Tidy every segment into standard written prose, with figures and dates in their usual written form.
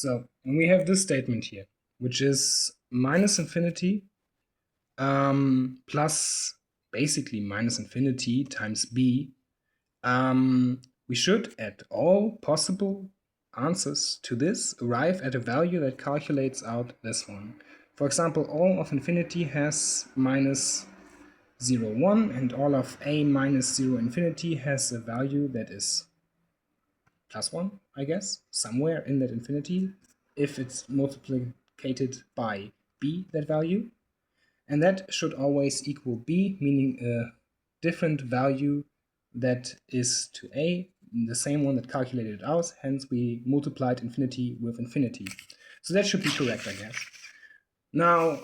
So when we have this statement here, which is minus infinity plus basically minus infinity times b, we should, at all possible answers to this, arrive at a value that calculates out this one. For example, all of infinity has minus 0, 1, and all of a minus 0 infinity has a value that is plus 1, I guess, somewhere in that infinity, if it's multiplied by b, that value. And that should always equal b, meaning a different value that is to a, the same one that calculated it out, hence we multiplied infinity with infinity. So that should be correct, I guess. Now,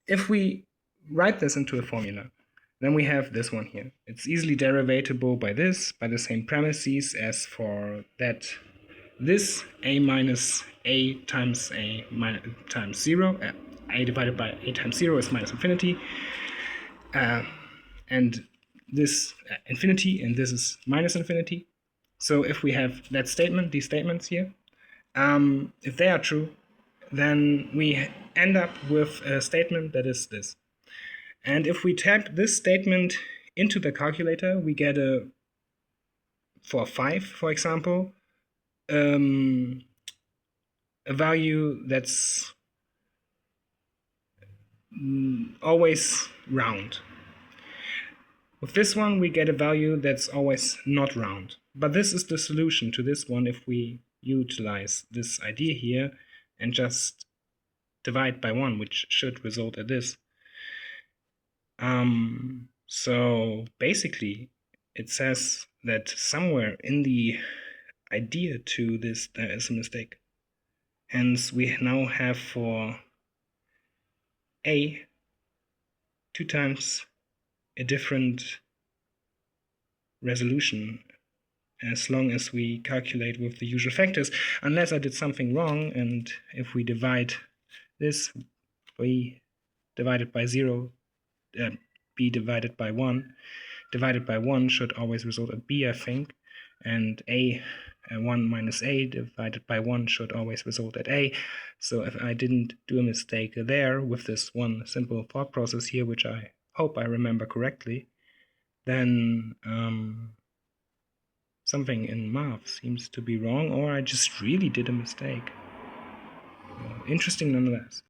if we write this into a formula, then we have this one here. It's easily derivatable by this, by the same premises as for that this a minus a times a times 0, a divided by a times 0 is minus infinity, and this infinity, and this is minus infinity. So if we have that statement, these statements here, if they are true, then we end up with a statement that is this. And if we type this statement into the calculator, we get for 5, for example, a value that's always round. With this one, we get a value that's always not round. But this is the solution to this one if we utilize this idea here and just divide by 1, which should result at this. So basically, it says that somewhere in the idea to this there is a mistake. Hence, we now have for a 2 times a different resolution as long as we calculate with the usual factors, unless I did something wrong, and if we divide this, we divided by 0, b divided by 1. Divided by 1 should always result at b, I think, and 1 minus a divided by 1 should always result at a. So if I didn't do a mistake there with this one simple thought process here, which I hope I remember correctly, then something in math seems to be wrong, or I just really did a mistake. Interesting nonetheless.